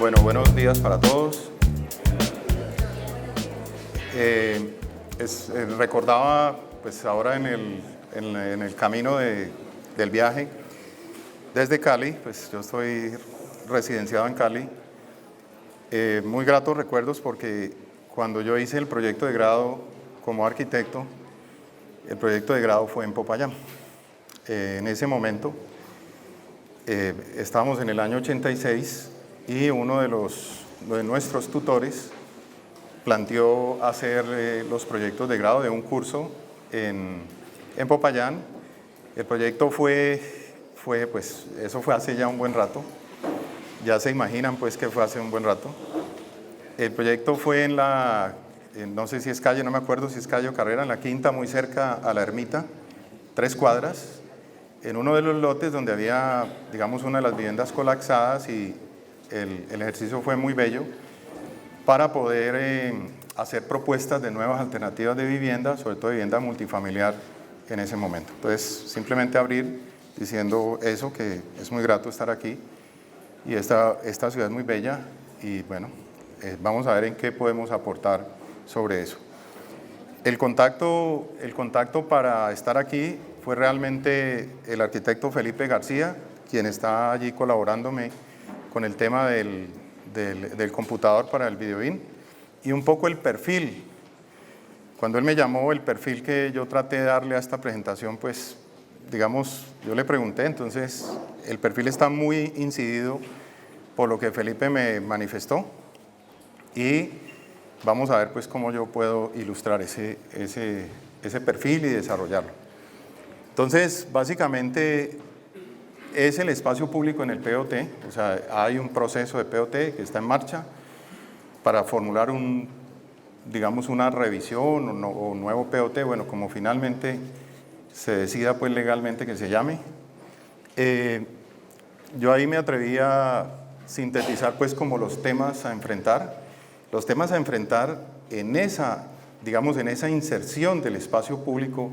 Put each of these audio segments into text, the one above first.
Bueno, buenos días para todos. Recordaba, pues ahora en el camino del viaje desde Cali, pues yo estoy residenciado en Cali. Muy gratos recuerdos porque cuando yo hice el proyecto de grado como arquitecto, el proyecto de grado fue en Popayán. En ese momento estábamos en el año 86 y uno de nuestros tutores planteó hacer los proyectos de grado de un curso en Popayán. El proyecto pues eso fue hace ya un buen rato. Ya se imaginan pues que fue hace un buen rato. El proyecto fue no sé si es calle, no me acuerdo si es calle o carrera, en la Quinta, muy cerca a la Ermita, 3 cuadras, en uno de los lotes donde había, digamos, una de las viviendas colapsadas, y el ejercicio fue muy bello para poder hacer propuestas de nuevas alternativas de vivienda, sobre todo de vivienda multifamiliar en ese momento. Entonces, simplemente abrir diciendo eso, que es muy grato estar aquí, y esta ciudad es muy bella, y bueno, vamos a ver en qué podemos aportar sobre eso. El contacto para estar aquí fue realmente el arquitecto Felipe García, quien está allí colaborándome con el tema del computador para el videoin, y un poco el perfil. Cuando él me llamó, el perfil que yo traté de darle a esta presentación, pues digamos, yo le pregunté, entonces el perfil está muy incidido por lo que Felipe me manifestó, y vamos a ver pues cómo yo puedo ilustrar ese perfil y desarrollarlo. Entonces, básicamente es el espacio público en el POT, o sea, hay un proceso de POT que está en marcha para formular digamos, una revisión o nuevo POT, bueno, como finalmente se decida pues legalmente que se llame. Yo ahí me atreví a sintetizar pues como los temas a enfrentar. Los temas a enfrentar en esa inserción del espacio público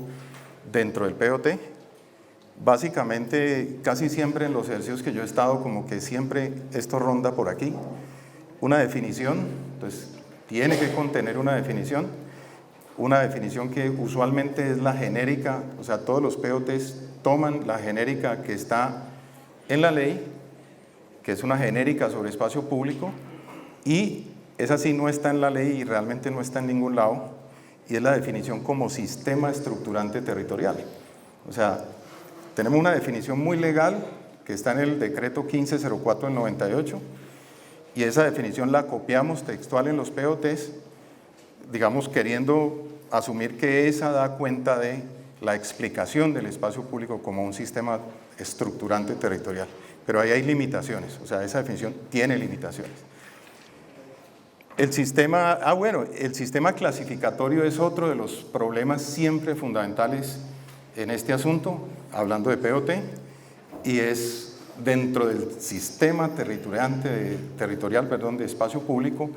dentro del POT. Básicamente, casi siempre en los ejercicios que yo he estado, como que siempre esto ronda por aquí. Una definición, entonces tiene que contener una definición que usualmente es la genérica, o sea, todos los POTs toman la genérica que está en la ley, que es una genérica sobre espacio público, y esa sí no está en la ley y realmente no está en ningún lado, y es la definición como sistema estructurante territorial. O sea, tenemos una definición muy legal que está en el decreto 1504 del 98, y esa definición la copiamos textual en los POTs, digamos, queriendo asumir que esa da cuenta de la explicación del espacio público como un sistema estructurante territorial. Pero ahí hay limitaciones, o sea, esa definición tiene limitaciones. El sistema clasificatorio es otro de los problemas siempre fundamentales en este asunto, hablando de POT, y es dentro del sistema territorial de espacio público,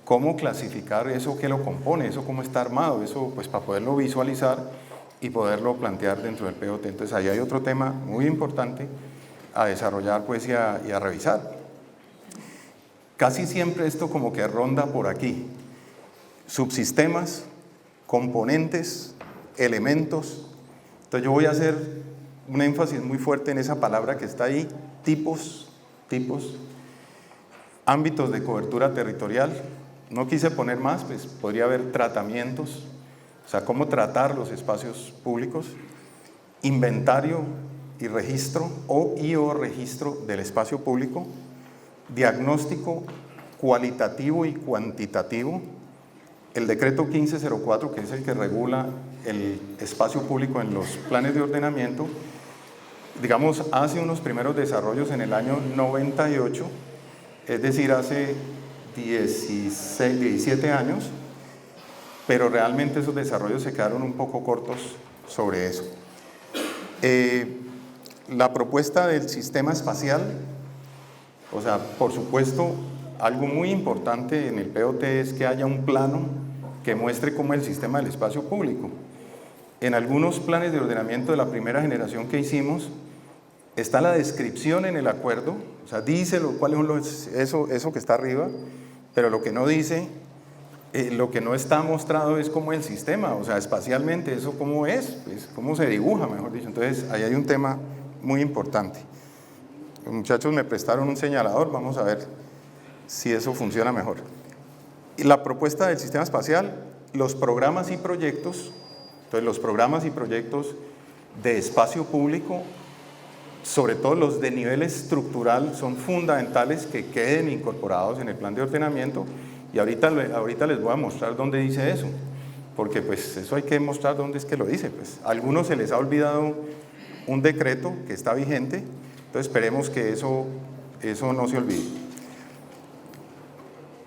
cómo clasificar eso que lo compone, eso cómo está armado, eso pues para poderlo visualizar y poderlo plantear dentro del POT. Entonces ahí hay otro tema muy importante a desarrollar pues y a revisar. Casi siempre esto como que ronda por aquí: subsistemas, componentes, elementos. Entonces yo voy a hacer un énfasis muy fuerte en esa palabra que está ahí: tipos, ámbitos de cobertura territorial. No quise poner más, pues podría haber tratamientos, o sea, cómo tratar los espacios públicos, inventario y registro o registro del espacio público, diagnóstico cualitativo y cuantitativo. El decreto 1504, que es el que regula el espacio público en los planes de ordenamiento, digamos, hace unos primeros desarrollos en el año 98, es decir, hace 17 años, pero realmente esos desarrollos se quedaron un poco cortos sobre eso. La propuesta del sistema espacial, o sea, por supuesto, algo muy importante en el POT es que haya un plano que muestre cómo es el sistema del espacio público. En algunos planes de ordenamiento de la primera generación que hicimos, Está la descripción en el acuerdo, o sea, dice cuáles son eso que está arriba, pero lo que no dice, lo que no está mostrado es cómo el sistema, o sea, espacialmente, eso cómo es, pues, cómo se dibuja, mejor dicho. Entonces, ahí hay un tema muy importante. Los muchachos me prestaron un señalador, vamos a ver si eso funciona mejor. Y la propuesta del sistema espacial, los programas y proyectos, entonces los programas y proyectos de espacio público, sobre todo los de nivel estructural, son fundamentales que queden incorporados en el plan de ordenamiento, y ahorita les voy a mostrar dónde dice eso, porque pues eso hay que mostrar dónde es que lo dice. Pues a algunos se les ha olvidado un decreto que está vigente, entonces esperemos que eso no se olvide.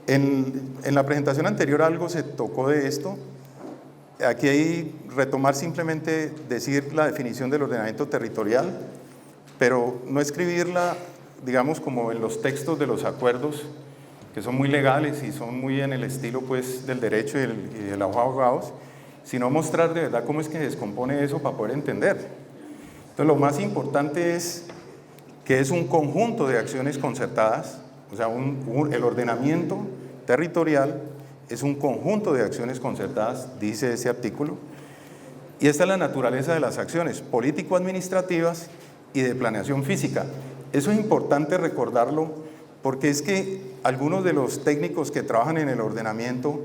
En la presentación anterior algo se tocó de esto. Aquí hay retomar simplemente decir la definición del ordenamiento territorial, pero no escribirla, digamos, como en los textos de los acuerdos, que son muy legales y son muy en el estilo pues del derecho y de los abogados, sino mostrar de verdad cómo es que se descompone eso para poder entender. Entonces lo más importante es que es un conjunto de acciones concertadas, o sea, el ordenamiento territorial es un conjunto de acciones concertadas, dice ese artículo, y esta es la naturaleza de las acciones político-administrativas y de planeación física. Eso es importante recordarlo, porque es que algunos de los técnicos que trabajan en el ordenamiento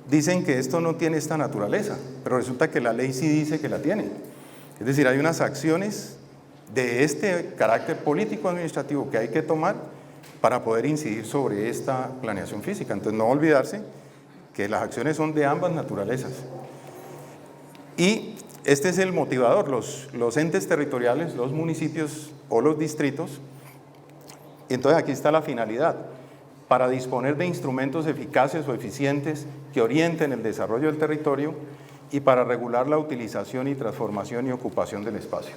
dicen que esto no tiene esta naturaleza, pero resulta que la ley sí dice que la tiene. Es decir, hay unas acciones de este carácter político-administrativo que hay que tomar para poder incidir sobre esta planeación física. Entonces, no olvidarse que las acciones son de ambas naturalezas. Y este es el motivador, los entes territoriales, los municipios o los distritos. Entonces, aquí está la finalidad: para disponer de instrumentos eficaces o eficientes que orienten el desarrollo del territorio y para regular la utilización y transformación y ocupación del espacio.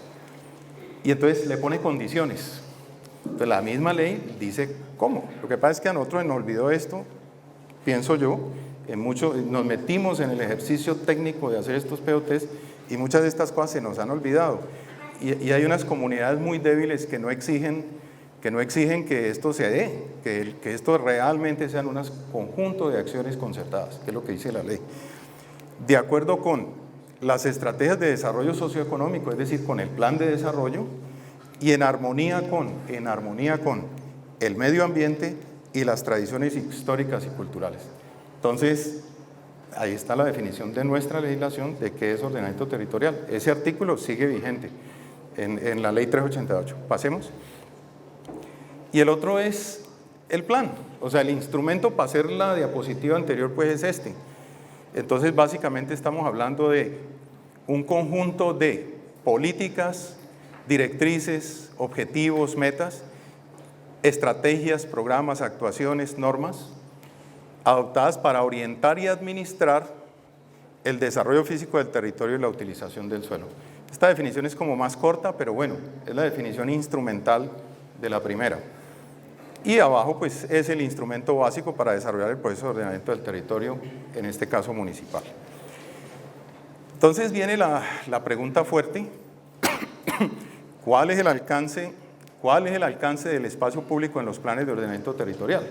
Y entonces le pone condiciones. Entonces la misma ley dice cómo. Lo que pasa es que a nosotros nos olvidó esto, pienso yo, nos metimos en el ejercicio técnico de hacer estos POTs y muchas de estas cosas se nos han olvidado. Y hay unas comunidades muy débiles que no exigen que esto se dé, que esto realmente sean un conjunto de acciones concertadas, que es lo que dice la ley. De acuerdo con las estrategias de desarrollo socioeconómico, es decir, con el plan de desarrollo, y en armonía con el medio ambiente y las tradiciones históricas y culturales. Entonces, ahí está la definición de nuestra legislación de qué es ordenamiento territorial. Ese artículo sigue vigente en la ley 388. Pasemos. Y el otro es el plan, o sea, el instrumento para hacer la diapositiva anterior pues es este. Entonces, básicamente estamos hablando de un conjunto de políticas, directrices, objetivos, metas, estrategias, programas, actuaciones, normas, adoptadas para orientar y administrar el desarrollo físico del territorio y la utilización del suelo. Esta definición es como más corta, pero bueno, es la definición instrumental de la primera. Y abajo pues es el instrumento básico para desarrollar el proceso de ordenamiento del territorio, en este caso municipal. Entonces viene la pregunta fuerte: ¿cuál es el alcance del espacio público en los planes de ordenamiento territorial?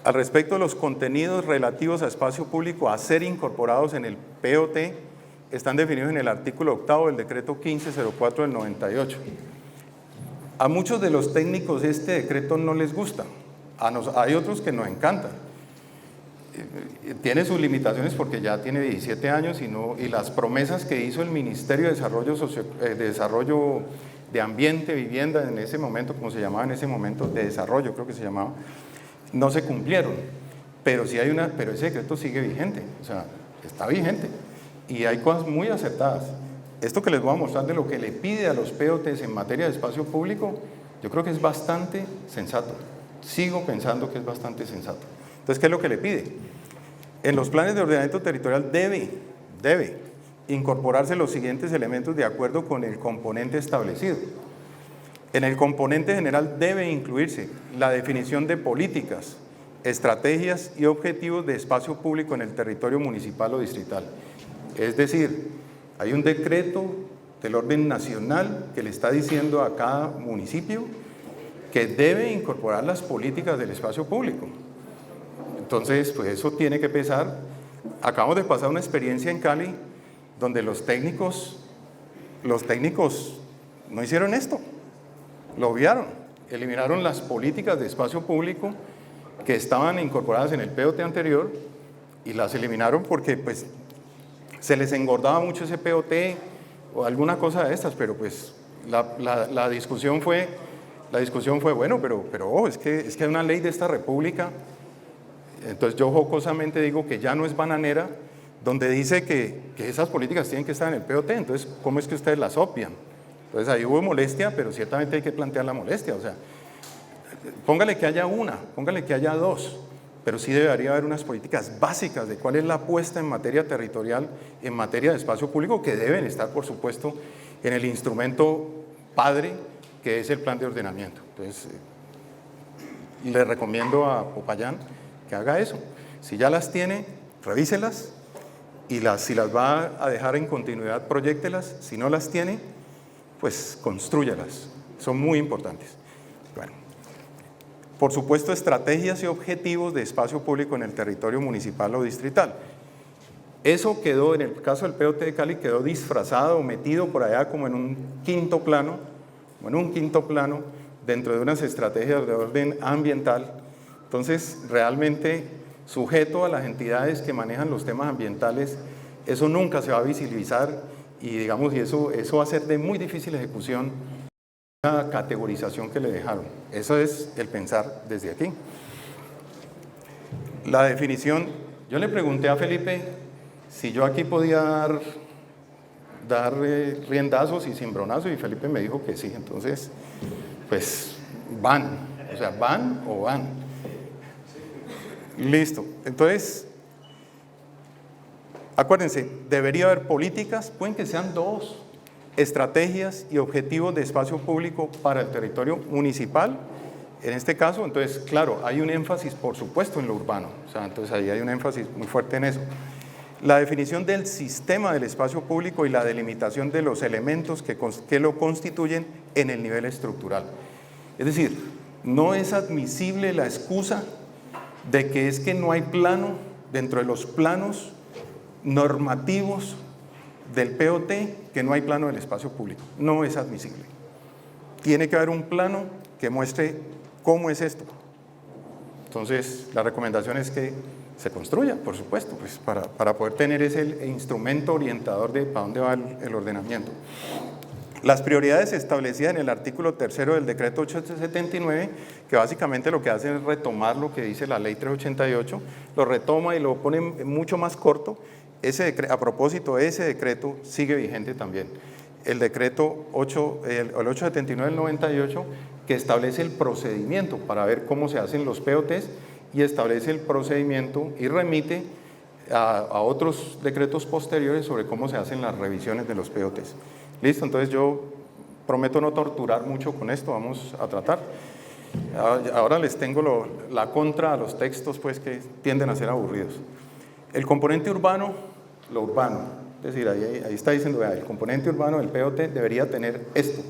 Al respecto de los contenidos relativos a espacio público a ser incorporados en el POT, están definidos en el artículo 8º del decreto 1504 del 98. A muchos de los técnicos este decreto no les gusta, hay otros que nos encantan. Tiene sus limitaciones porque ya tiene 17 años y las promesas que hizo el Ministerio de Desarrollo de Ambiente, Vivienda, en ese momento, como se llamaba en ese momento, de desarrollo creo que se llamaba, no se cumplieron. Pero ese decreto sigue vigente, o sea, está vigente y hay cosas muy acertadas. Esto que les voy a mostrar de lo que le pide a los POTs en materia de espacio público, yo creo que es bastante sensato. Sigo pensando que es bastante sensato. Entonces, ¿qué es lo que le pide? En los planes de ordenamiento territorial debe incorporarse los siguientes elementos de acuerdo con el componente establecido. En el componente general debe incluirse la definición de políticas, estrategias y objetivos de espacio público en el territorio municipal o distrital. Es decir, hay un decreto del orden nacional que le está diciendo a cada municipio que debe incorporar las políticas del espacio público. Entonces, pues eso tiene que pesar. Acabamos de pasar una experiencia en Cali donde los técnicos no hicieron esto, lo obviaron, eliminaron las políticas de espacio público que estaban incorporadas en el POT anterior y las eliminaron porque pues se les engordaba mucho ese POT o alguna cosa de estas, pero pues la discusión fue, bueno, pero es que hay una ley de esta república. Entonces yo jocosamente digo que ya no es bananera, donde dice que esas políticas tienen que estar en el POT, entonces ¿cómo es que ustedes las obvian? Entonces ahí hubo molestia, pero ciertamente hay que plantear la molestia, o sea, póngale que haya una, póngale que haya dos, pero sí debería haber unas políticas básicas de cuál es la apuesta en materia territorial, en materia de espacio público, que deben estar, por supuesto, en el instrumento padre, que es el plan de ordenamiento. Entonces, le recomiendo a Popayán que haga eso. Si ya las tiene, revíselas, y si las va a dejar en continuidad, proyéctelas. Si no las tiene, pues constrúyalas. Son muy importantes. Bueno, por supuesto, estrategias y objetivos de espacio público en el territorio municipal o distrital. Eso quedó, en el caso del POT de Cali, quedó disfrazado o metido por allá como en un quinto plano, dentro de unas estrategias de orden ambiental. Entonces, realmente, sujeto a las entidades que manejan los temas ambientales, eso nunca se va a visibilizar y, digamos, y eso va a ser de muy difícil ejecución, la categorización que le dejaron. Eso es el pensar desde aquí. La definición, yo le pregunté a Felipe si yo aquí podía dar riendazos y cimbronazos, y Felipe me dijo que sí. Entonces, pues van, o sea, van o van. Listo. Entonces, acuérdense, debería haber políticas, pueden que sean dos, estrategias y objetivos de espacio público para el territorio municipal. En este caso, entonces, claro, hay un énfasis, por supuesto, en lo urbano. O sea, entonces ahí hay un énfasis muy fuerte en eso. La definición del sistema del espacio público y la delimitación de los elementos que lo constituyen en el nivel estructural. Es decir, no es admisible la excusa de que es que no hay plano dentro de los planos normativos del POT, que no hay plano del espacio público. No es admisible. Tiene que haber un plano que muestre cómo es esto. Entonces, la recomendación es que se construya, por supuesto, pues para poder tener ese instrumento orientador de para dónde va el ordenamiento. Las prioridades establecidas en el artículo 3 del decreto 879, que básicamente lo que hace es retomar lo que dice la ley 388, lo retoma y lo pone mucho más corto. A propósito, ese decreto sigue vigente también. El decreto 879 del 98, que establece el procedimiento para ver cómo se hacen los POTs, y establece el procedimiento y remite a otros decretos posteriores sobre cómo se hacen las revisiones de los POTs. Listo, entonces yo prometo no torturar mucho con esto, vamos a tratar. Ahora les tengo la contra a los textos, pues, que tienden a ser aburridos. El componente urbano, lo urbano, es decir, ahí está diciendo, vea, el componente urbano del POT debería tener esto: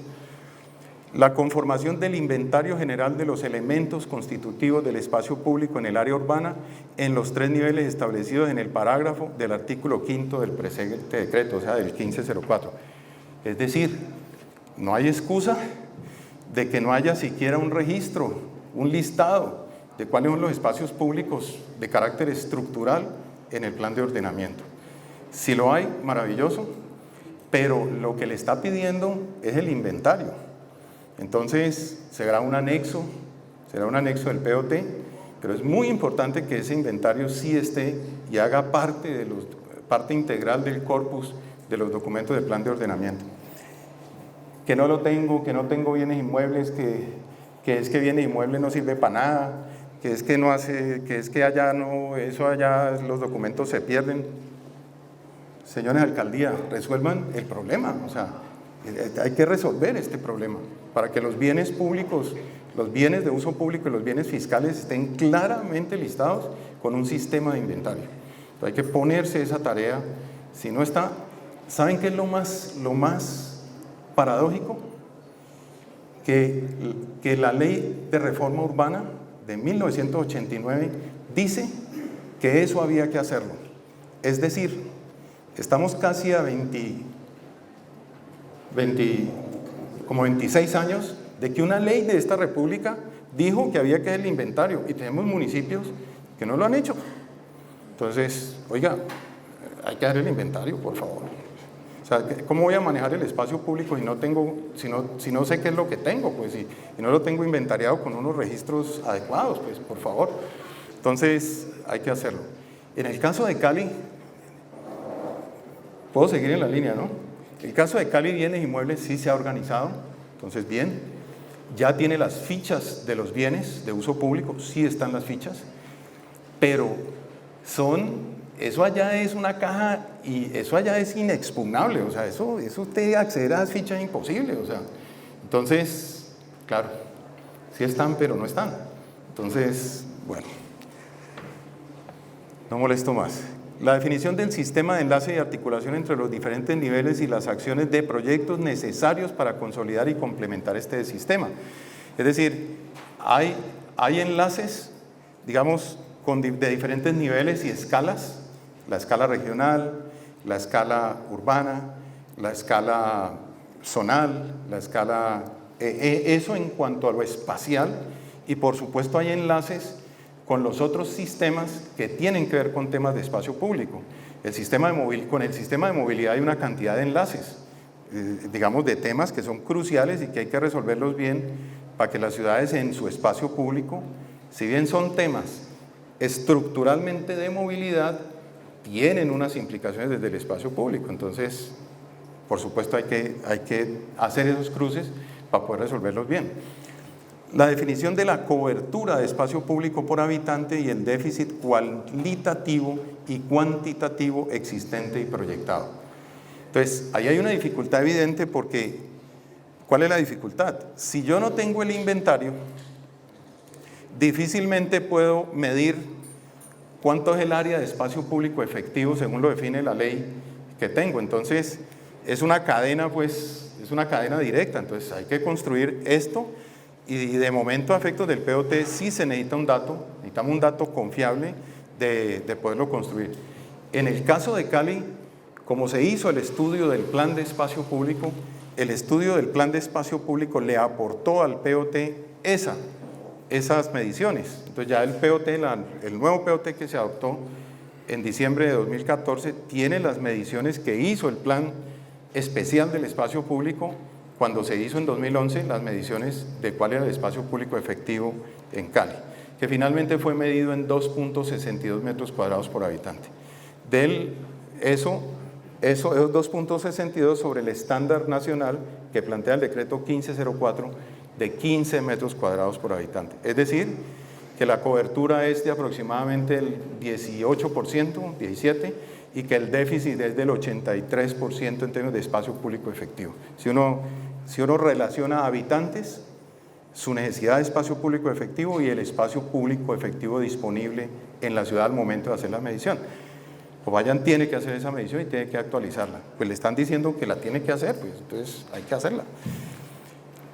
la conformación del inventario general de los elementos constitutivos del espacio público en el área urbana en los 3 niveles establecidos en el parágrafo del artículo 5 del presente decreto, o sea, del 1504. Es decir, no hay excusa de que no haya siquiera un registro, un listado de cuáles son los espacios públicos de carácter estructural en el plan de ordenamiento. Si lo hay, maravilloso, pero lo que le está pidiendo es el inventario. Entonces, será un anexo del POT, pero es muy importante que ese inventario sí esté y haga parte integral del corpus de los documentos del plan de ordenamiento. Que no lo tengo, que no tengo bienes inmuebles, que es que bienes inmuebles no sirve para nada, que es que no hace, que es que allá no, eso allá los documentos se pierden. Señores de alcaldía, resuelvan el problema, o sea, hay que resolver este problema para que los bienes públicos, los bienes de uso público y los bienes fiscales estén claramente listados con un sistema de inventario. Entonces hay que ponerse esa tarea. Si no está, ¿saben qué es lo más paradójico que la ley de reforma urbana de 1989 dice que eso había que hacerlo. Es decir, estamos casi a 26 años de que una ley de esta república dijo que había que hacer el inventario y tenemos municipios que no lo han hecho. Entonces, oiga, hay que hacer el inventario, por favor. O sea, ¿cómo voy a manejar el espacio público si no sé qué es lo que tengo? Pues, y no lo tengo inventariado con unos registros adecuados, pues, por favor. Entonces, hay que hacerlo. En el caso de Cali, puedo seguir en la línea, ¿no? El caso de Cali Bienes y Muebles sí se ha organizado, entonces bien, ya tiene las fichas de los bienes de uso público, sí están las fichas, pero eso allá es una caja y eso allá es inexpugnable, o sea, eso usted acceder a las fichas es imposible, o sea, entonces, claro, sí están, pero no están. Entonces, bueno, no molesto más. La definición del sistema de enlace y articulación entre los diferentes niveles y las acciones de proyectos necesarios para consolidar y complementar este sistema. Es decir, hay enlaces, digamos, de diferentes niveles y escalas, la escala regional, la escala urbana, la escala zonal, la escala, eso en cuanto a lo espacial, y por supuesto hay enlaces con los otros sistemas que tienen que ver con temas de espacio público. Con el sistema de movilidad hay una cantidad de enlaces, digamos, de temas que son cruciales y que hay que resolverlos bien para que las ciudades en su espacio público, si bien son temas estructuralmente de movilidad, tienen unas implicaciones desde el espacio público. Entonces, por supuesto, hay que hacer esos cruces para poder resolverlos bien. La definición de la cobertura de espacio público por habitante y el déficit cualitativo y cuantitativo existente y proyectado. Entonces, ahí hay una dificultad evidente porque, ¿cuál es la dificultad? Si yo no tengo el inventario, difícilmente puedo medir cuánto es el área de espacio público efectivo según lo define la ley que tengo. Entonces, es una cadena, pues, es una cadena directa. Entonces, hay que construir esto. Y de momento, a efectos del POT, sí se necesita un dato, necesitamos un dato confiable de poderlo construir. En el caso de Cali, como se hizo el estudio del plan de espacio público, el estudio del plan de espacio público le aportó al POT esas mediciones. Entonces ya el POT, el nuevo POT que se adoptó en diciembre de 2014, tiene las mediciones que hizo el plan especial del espacio público cuando se hizo en 2011 las mediciones de cuál era el espacio público efectivo en Cali, que finalmente fue medido en 2.62 metros cuadrados por habitante. Esos 2.62 sobre el estándar nacional que plantea el decreto 1504 de 15 metros cuadrados por habitante. Es decir, que la cobertura es de aproximadamente el 18%, 17%, y que el déficit es del 83% en términos de espacio público efectivo. Si uno relaciona habitantes, su necesidad de espacio público efectivo y el espacio público efectivo disponible en la ciudad al momento de hacer la medición. Popayán tiene que hacer esa medición y tiene que actualizarla. Pues le están diciendo que la tiene que hacer, pues entonces hay que hacerla.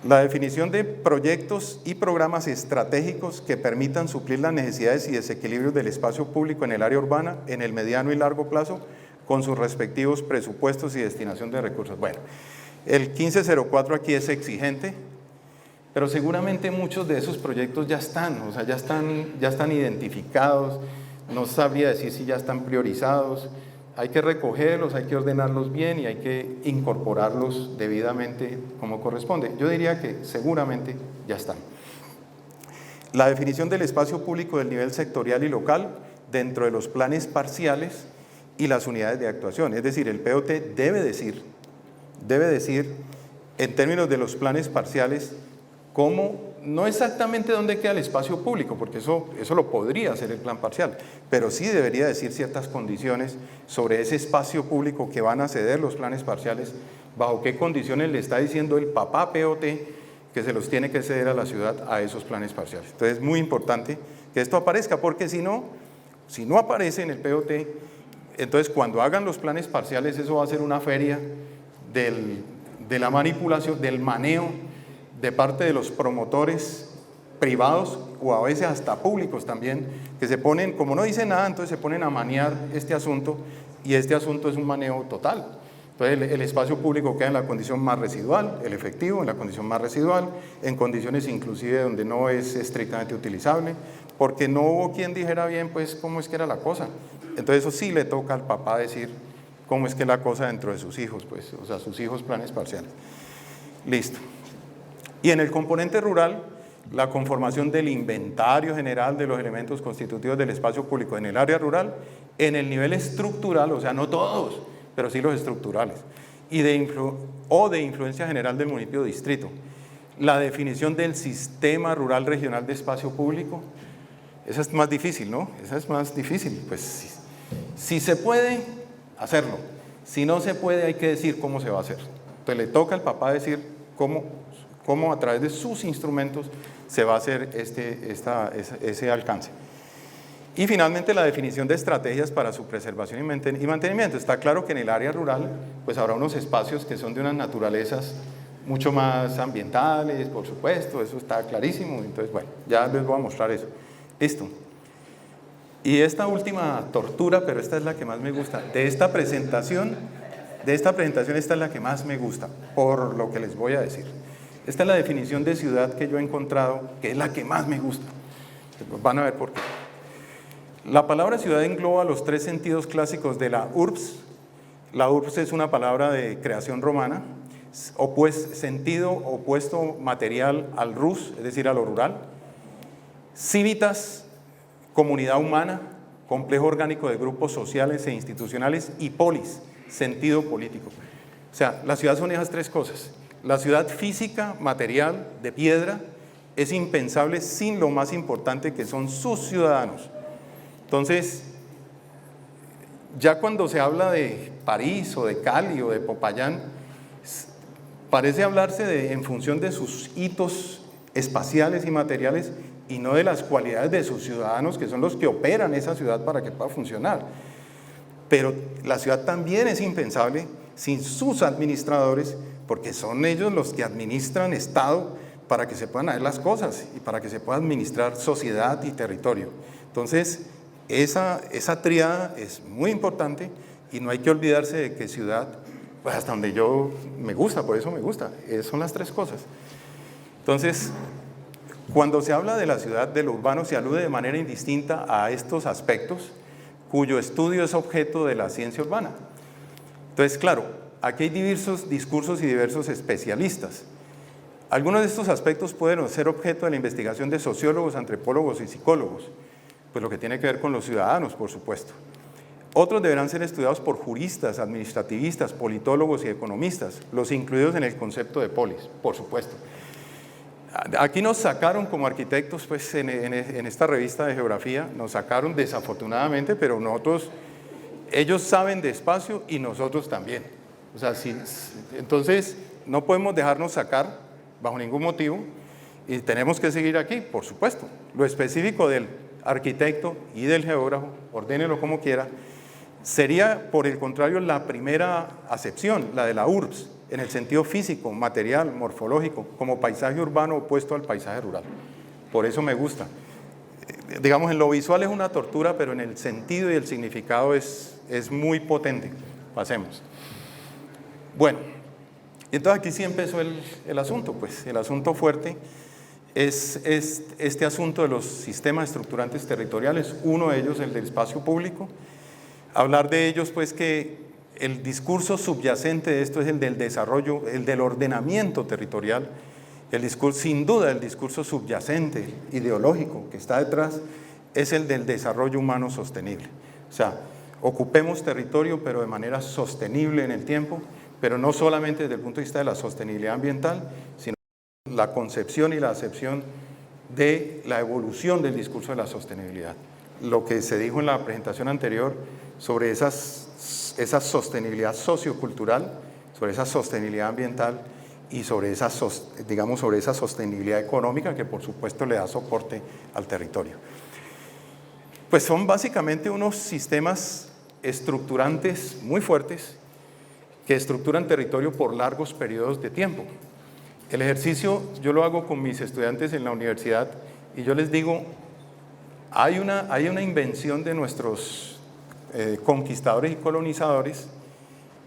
La definición de proyectos y programas estratégicos que permitan suplir las necesidades y desequilibrios del espacio público en el área urbana en el mediano y largo plazo con sus respectivos presupuestos y destinación de recursos. Bueno, el 1504 aquí es exigente, pero seguramente muchos de esos proyectos ya están, o sea, ya están identificados, no sabría decir si ya están priorizados. Hay que recogerlos, hay que ordenarlos bien y hay que incorporarlos debidamente como corresponde. Yo diría que seguramente ya están. La definición del espacio público del nivel sectorial y local dentro de los planes parciales y las unidades de actuación. Es decir, el POT debe decir en términos de los planes parciales cómo, no exactamente dónde queda el espacio público, porque eso lo podría hacer el plan parcial, pero sí debería decir ciertas condiciones sobre ese espacio público que van a ceder los planes parciales, bajo qué condiciones le está diciendo el papá POT que se los tiene que ceder a la ciudad a esos planes parciales. Entonces es muy importante que esto aparezca, porque si no aparece en el POT, entonces cuando hagan los planes parciales eso va a ser una feria de la manipulación, del maneo de parte de los promotores privados o a veces hasta públicos también, que se ponen, como no dicen nada, entonces se ponen a manear este asunto, y este asunto es un maneo total. Entonces el espacio público queda en la condición más residual, el efectivo en la condición más residual, en condiciones inclusive donde no es estrictamente utilizable, porque no hubo quien dijera bien pues cómo es que era la cosa. Entonces eso sí le toca al papá decir cómo es que es la cosa dentro de sus hijos, pues, o sea, sus hijos planes parciales. Listo. Y en el componente rural, la conformación del inventario general de los elementos constitutivos del espacio público en el área rural, en el nivel estructural, o sea, no todos, pero sí los estructurales, y de influencia general del municipio o distrito. La definición del sistema rural regional de espacio público, esa es más difícil, ¿no? Esa es más difícil, pues si se puede, hacerlo. Si no se puede, hay que decir cómo se va a hacer. Entonces le toca al papá decir cómo a través de sus instrumentos se va a hacer ese alcance. Y finalmente la definición de estrategias para su preservación y mantenimiento. Está claro que en el área rural pues habrá unos espacios que son de unas naturalezas mucho más ambientales, por supuesto, eso está clarísimo. Entonces, bueno, ya les voy a mostrar eso. Listo. Y esta última tortura, pero esta es la que más me gusta, de esta presentación, esta es la que más me gusta, por lo que les voy a decir. Esta es la definición de ciudad que yo he encontrado, que es la que más me gusta. Van a ver por qué. La palabra ciudad engloba los tres sentidos clásicos de la urbs. La urbs es una palabra de creación romana, sentido opuesto material al rus, es decir, a lo rural. Civitas, comunidad humana, complejo orgánico de grupos sociales e institucionales, y polis, sentido político. O sea, la ciudad son esas tres cosas. La ciudad física, material, de piedra, es impensable sin lo más importante que son sus ciudadanos. Entonces, ya cuando se habla de París o de Cali o de Popayán, parece hablarse en función de sus hitos espaciales y materiales y no de las cualidades de sus ciudadanos, que son los que operan esa ciudad para que pueda funcionar. Pero la ciudad también es impensable sin sus administradores, porque son ellos los que administran Estado para que se puedan hacer las cosas y para que se pueda administrar sociedad y territorio. Entonces, esa tríada es muy importante y no hay que olvidarse de que ciudad, pues hasta donde yo me gusta, por eso me gusta, son las tres cosas. Entonces, cuando se habla de la ciudad, de lo urbano, se alude de manera indistinta a estos aspectos cuyo estudio es objeto de la ciencia urbana. Entonces, claro, aquí hay diversos discursos y diversos especialistas. Algunos de estos aspectos pueden ser objeto de la investigación de sociólogos, antropólogos y psicólogos, pues lo que tiene que ver con los ciudadanos, por supuesto. Otros deberán ser estudiados por juristas, administrativistas, politólogos y economistas, los incluidos en el concepto de polis, por supuesto. Aquí nos sacaron como arquitectos, pues en esta revista de geografía, nos sacaron desafortunadamente, pero ellos saben de espacio y nosotros también. O sea, entonces no podemos dejarnos sacar bajo ningún motivo y tenemos que seguir aquí, por supuesto. Lo específico del arquitecto y del geógrafo, ordénelo como quiera, sería, por el contrario, la primera acepción, la de la urbs, en el sentido físico, material, morfológico, como paisaje urbano opuesto al paisaje rural. Por eso me gusta. Digamos, en lo visual es una tortura, pero en el sentido y el significado es muy potente. Pasemos. Bueno, entonces aquí sí empezó el asunto, pues el asunto fuerte es este asunto de los sistemas estructurantes territoriales, uno de ellos el del espacio público. Hablar de ellos, pues que el discurso subyacente de esto es el del desarrollo, el del ordenamiento territorial. Sin duda, el discurso subyacente, ideológico, que está detrás, es el del desarrollo humano sostenible. O sea, ocupemos territorio, pero de manera sostenible en el tiempo, pero no solamente desde el punto de vista de la sostenibilidad ambiental, sino la concepción y la acepción de la evolución del discurso de la sostenibilidad. Lo que se dijo en la presentación anterior sobre esa sostenibilidad sociocultural, sobre esa sostenibilidad ambiental y sobre esa sostenibilidad económica que por supuesto le da soporte al territorio. Pues son básicamente unos sistemas estructurantes muy fuertes que estructuran territorio por largos periodos de tiempo. El ejercicio yo lo hago con mis estudiantes en la universidad y yo les digo, hay una invención de nuestros conquistadores y colonizadores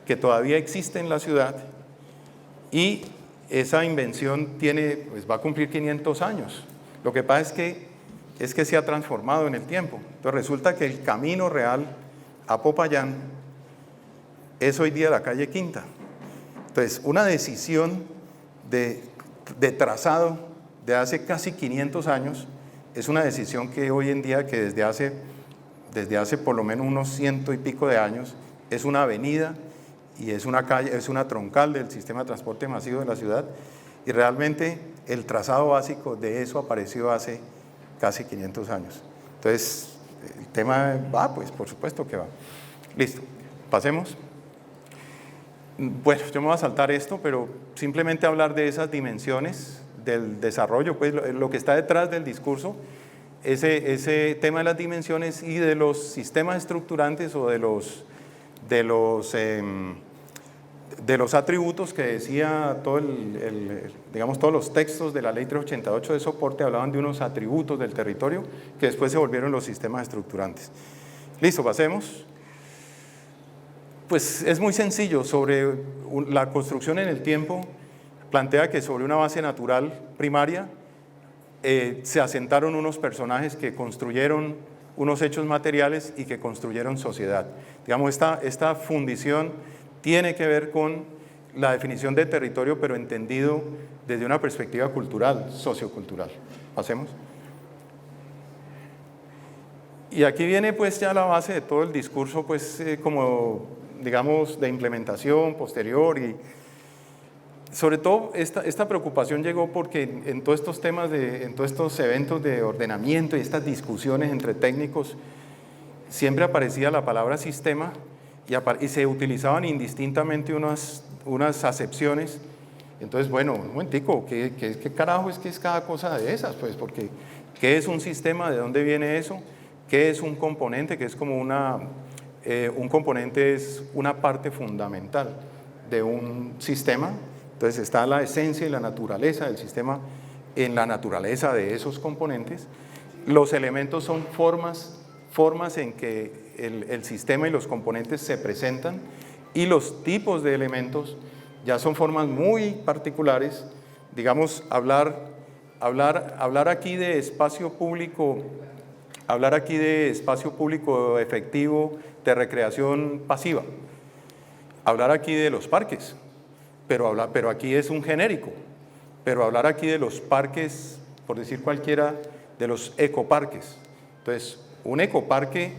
que todavía existe en la ciudad y esa invención pues va a cumplir 500 años. Lo que pasa es que se ha transformado en el tiempo. Entonces resulta que el camino real a Popayán es hoy día la calle Quinta. Entonces, una decisión de trazado de hace casi 500 años es una decisión que hoy en día, que desde hace por lo menos unos 100 y pico de años, es una avenida y es una calle, es una troncal del sistema de transporte masivo de la ciudad, y realmente el trazado básico de eso apareció hace casi 500 años. Entonces, el tema va, pues por supuesto que va. Listo, pasemos. Bueno, yo me voy a saltar esto, pero simplemente hablar de esas dimensiones del desarrollo, pues lo que está detrás del discurso, ese tema de las dimensiones y de los sistemas estructurantes o de los atributos que decía digamos, todos los textos de la Ley 388 de soporte hablaban de unos atributos del territorio que después se volvieron los sistemas estructurantes. Listo, pasemos. Pues es muy sencillo. Sobre la construcción en el tiempo, plantea que sobre una base natural primaria se asentaron unos personajes que construyeron unos hechos materiales y que construyeron sociedad. Digamos, esta fundición tiene que ver con la definición de territorio, pero entendido desde una perspectiva cultural, sociocultural. Pasemos. Y aquí viene pues ya la base de todo el discurso, pues como digamos de implementación posterior, y sobre todo esta preocupación llegó porque en todos estos temas, en todos estos eventos de ordenamiento y estas discusiones entre técnicos, siempre aparecía la palabra sistema y se utilizaban indistintamente unas acepciones. Entonces, bueno, un momentico, ¿qué carajo es que es cada cosa de esas? Pues porque, ¿qué es un sistema? ¿De dónde viene eso? ¿Qué es un componente? Que es como un componente es una parte fundamental de un sistema. Entonces está la esencia y la naturaleza del sistema en la naturaleza de esos componentes. Los elementos son formas en que el sistema y los componentes se presentan, y los tipos de elementos ya son formas muy particulares. Digamos, hablar aquí de espacio público, efectivo, de recreación pasiva, hablar aquí de los parques, pero aquí es un genérico, pero hablar aquí de los parques, por decir cualquiera, de los ecoparques. Entonces, un ecoparque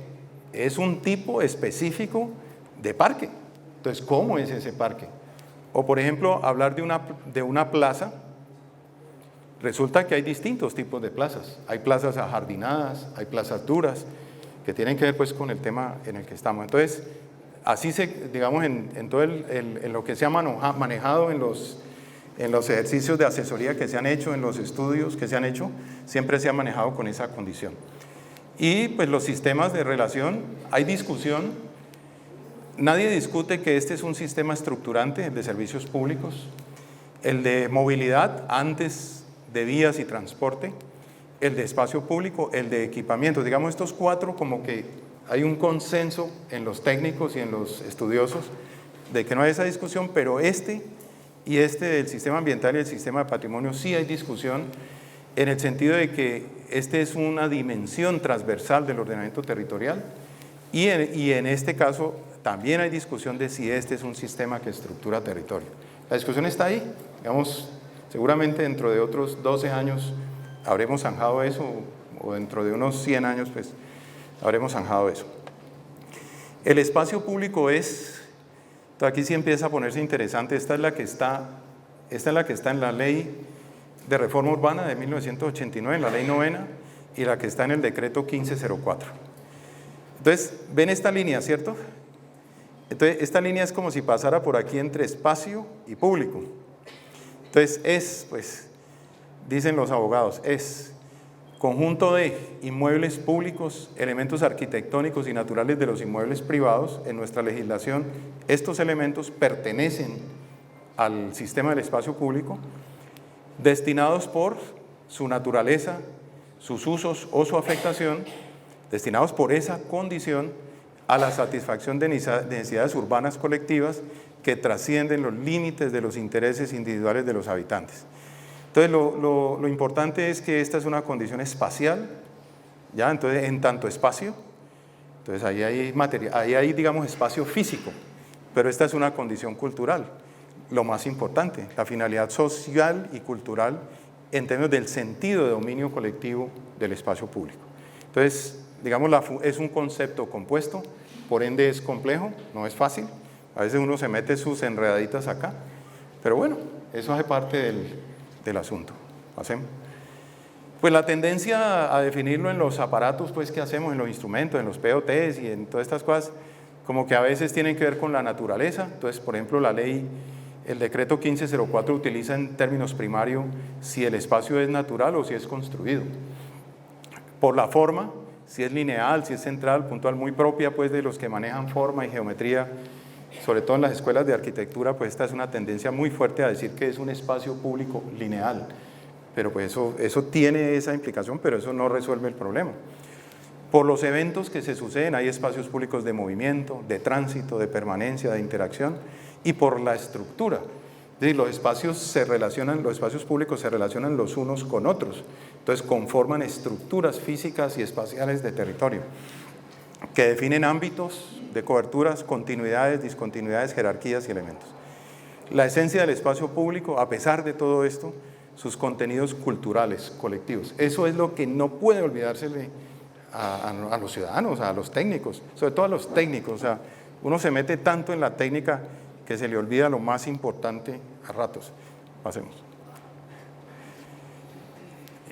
es un tipo específico de parque. Entonces, ¿cómo es ese parque? O, por ejemplo, hablar de una plaza. Resulta que hay distintos tipos de plazas. Hay plazas ajardinadas, hay plazas duras, que tienen que ver pues con el tema en el que estamos. Entonces, así digamos, en todo en lo que se ha manejado en los ejercicios de asesoría que se han hecho, en los estudios que se han hecho, siempre se ha manejado con esa condición. Y pues los sistemas de relación, hay discusión. Nadie discute que este es un sistema estructurante, el de servicios públicos, el de movilidad antes de vías y transporte, el de espacio público, el de equipamiento. Digamos, estos cuatro, como que hay un consenso en los técnicos y en los estudiosos de que no hay esa discusión, pero este del sistema ambiental y el sistema de patrimonio sí hay discusión, en el sentido de que este es una dimensión transversal del ordenamiento territorial, y en este caso también hay discusión de si este es un sistema que estructura territorio. La discusión está ahí. Digamos, seguramente dentro de otros 12 años habremos zanjado eso, o dentro de unos 100 años pues habremos zanjado eso. El espacio público aquí sí empieza a ponerse interesante. Esta es la que está en la Ley de Reforma Urbana de 1989, en la Ley 9ª, y la que está en el Decreto 1504. Entonces, ven esta línea, ¿cierto? Entonces, esta línea es como si pasara por aquí entre espacio y público. Entonces, pues, dicen los abogados, conjunto de inmuebles públicos, elementos arquitectónicos y naturales de los inmuebles privados. En nuestra legislación, estos elementos pertenecen al sistema del espacio público, destinados por su naturaleza, sus usos o su afectación, destinados por esa condición a la satisfacción de necesidades urbanas colectivas que trascienden los límites de los intereses individuales de los habitantes. Entonces, lo importante es que esta es una condición espacial, ¿ya? Entonces, en tanto espacio, entonces ahí hay, digamos, espacio físico, pero esta es una condición cultural. Lo más importante, la finalidad social y cultural en términos del sentido de dominio colectivo del espacio público. Entonces, digamos, es un concepto compuesto, por ende es complejo, no es fácil. A veces uno se mete sus enredaditas acá, pero bueno, eso hace parte del asunto. ¿Hacemos? Pues la tendencia a definirlo en los aparatos pues, que hacemos, en los instrumentos, en los POTs y en todas estas cosas, como que a veces tienen que ver con la naturaleza. Entonces, por ejemplo, el decreto 1504 utiliza en términos primarios si el espacio es natural o si es construido. Por la forma, si es lineal, si es central, puntual, muy propia pues de los que manejan forma y geometría, sobre todo en las escuelas de arquitectura, pues esta es una tendencia muy fuerte a decir que es un espacio público lineal, pero pues eso tiene esa implicación, pero eso no resuelve el problema. Por los eventos que se suceden, hay espacios públicos de movimiento, de tránsito, de permanencia, de interacción, y por la estructura. Es decir, los espacios públicos se relacionan los unos con otros, entonces conforman estructuras físicas y espaciales de territorio, que definen ámbitos de coberturas, continuidades, discontinuidades, jerarquías y elementos. La esencia del espacio público, a pesar de todo esto, sus contenidos culturales, colectivos. Eso es lo que no puede olvidársele a los ciudadanos, a los técnicos, sobre todo a los técnicos. O sea, uno se mete tanto en la técnica que se le olvida lo más importante a ratos. Pasemos.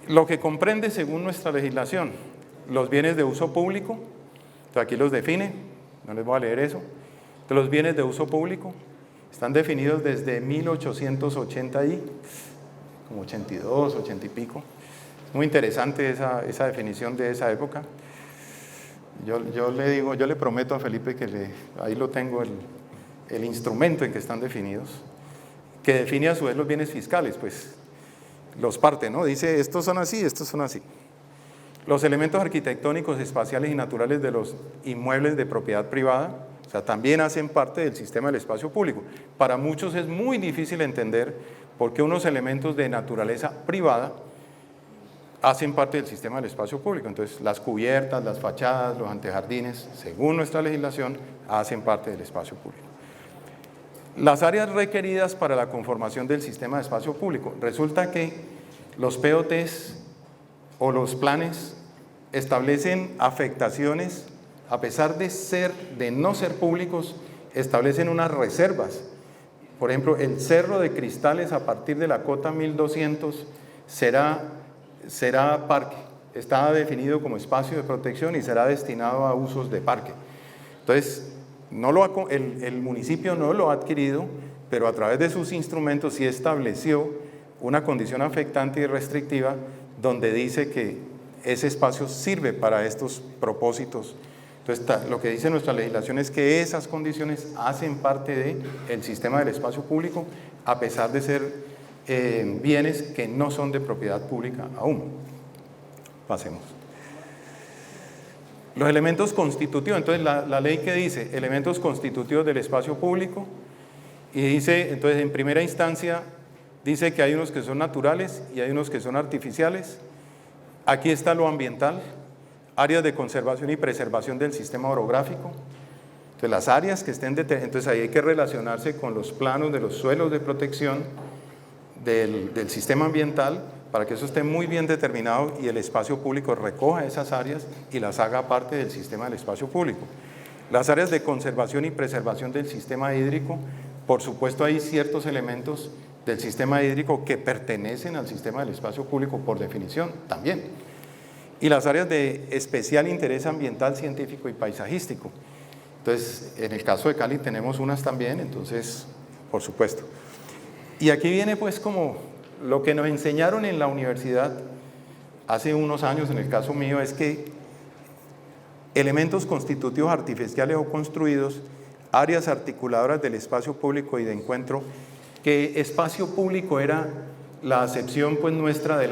Lo que comprende, según nuestra legislación, los bienes de uso público, aquí los define, no les voy a leer eso. Los bienes de uso público están definidos desde 1880 y como 82, 80 y pico. Es muy interesante esa definición de esa época. Yo le prometo a Felipe que ahí lo tengo el instrumento en que están definidos, que define a su vez los bienes fiscales, pues los parte, ¿no? Dice, estos son así, estos son así. Los elementos arquitectónicos, espaciales y naturales de los inmuebles de propiedad privada, o sea, también hacen parte del sistema del espacio público. Para muchos es muy difícil entender por qué unos elementos de naturaleza privada hacen parte del sistema del espacio público. Entonces, las cubiertas, las fachadas, los antejardines, según nuestra legislación, hacen parte del espacio público. Las áreas requeridas para la conformación del sistema de espacio público. Resulta que los POTs o los planes establecen afectaciones, a pesar de no ser públicos, establecen unas reservas. Por ejemplo, el Cerro de Cristales a partir de la cota 1200 será parque. Está definido como espacio de protección y será destinado a usos de parque. Entonces, el municipio no lo ha adquirido, pero a través de sus instrumentos sí estableció una condición afectante y restrictiva donde dice que ese espacio sirve para estos propósitos. Entonces, lo que dice nuestra legislación es que esas condiciones hacen parte del sistema del espacio público, a pesar de ser bienes que no son de propiedad pública aún. Pasemos. Los elementos constitutivos, entonces la ley que dice elementos constitutivos del espacio público, y dice, entonces en primera instancia, dice que hay unos que son naturales y hay unos que son artificiales. Aquí está lo ambiental, áreas de conservación y preservación del sistema orográfico. Entonces las áreas que estén, entonces ahí hay que relacionarse con los planos de los suelos de protección del sistema ambiental, para que eso esté muy bien determinado y el espacio público recoja esas áreas y las haga parte del sistema del espacio público. Las áreas de conservación y preservación del sistema hídrico, por supuesto hay ciertos elementos del sistema hídrico que pertenecen al sistema del espacio público por definición también. Y las áreas de especial interés ambiental, científico y paisajístico. Entonces, en el caso de Cali tenemos unas también, entonces, por supuesto. Y aquí viene pues como lo que nos enseñaron en la universidad hace unos años, en el caso mío, es que elementos constitutivos artificiales o construidos, áreas articuladoras del espacio público y de encuentro, que espacio público era la acepción pues nuestra de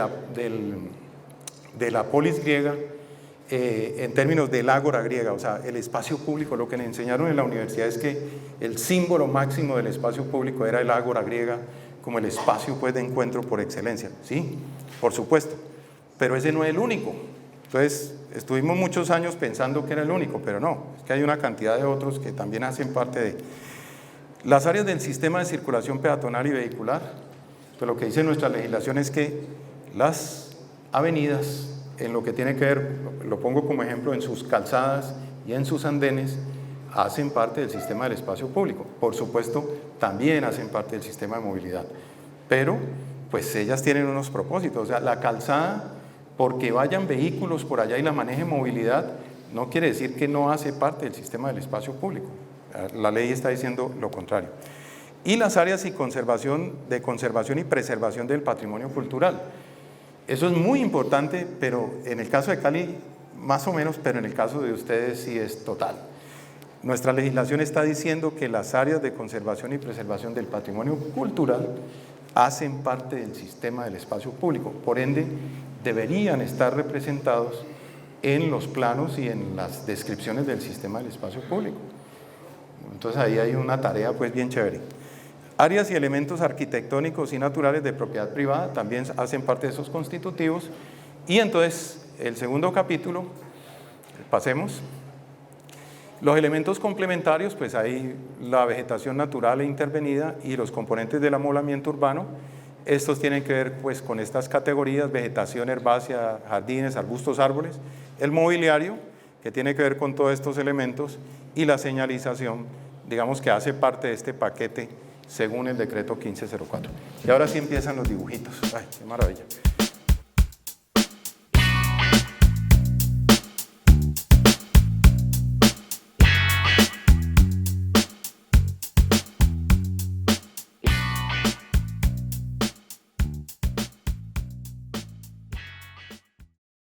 la polis griega, en términos del ágora griega, o sea, el espacio público. Lo que nos enseñaron en la universidad es que el símbolo máximo del espacio público era el ágora griega, como el espacio pues de encuentro por excelencia. Sí, por supuesto, pero ese no es el único. Entonces, estuvimos muchos años pensando que era el único, pero no, es que hay una cantidad de otros que también hacen parte de las áreas del sistema de circulación peatonal y vehicular. Pues lo que dice nuestra legislación es que las avenidas, en lo que tiene que ver, lo pongo como ejemplo, en sus calzadas y en sus andenes, hacen parte del sistema del espacio público. Por supuesto, también hacen parte del sistema de movilidad, pero pues ellas tienen unos propósitos. O sea, la calzada, porque vayan vehículos por allá y la maneje movilidad, no quiere decir que no hace parte del sistema del espacio público. La ley está diciendo lo contrario. Y las áreas de conservación y preservación del patrimonio cultural. Eso es muy importante, pero en el caso de Cali más o menos, pero en el caso de ustedes sí es total. Nuestra legislación está diciendo que las áreas de conservación y preservación del patrimonio cultural hacen parte del sistema del espacio público, por ende deberían estar representados en los planos y en las descripciones del sistema del espacio público. Entonces ahí hay una tarea pues bien chévere. Áreas y elementos arquitectónicos y naturales de propiedad privada también hacen parte de esos constitutivos. Y entonces, el segundo capítulo, pasemos. Los elementos complementarios, pues hay la vegetación natural e intervenida y los componentes del amoblamiento urbano. Estos tienen que ver pues con estas categorías: vegetación herbácea, jardines, arbustos, árboles. El mobiliario, que tiene que ver con todos estos elementos, y la señalización, digamos que hace parte de este paquete según el decreto 1504. Y ahora sí empiezan los dibujitos. ¡Ay, qué maravilla!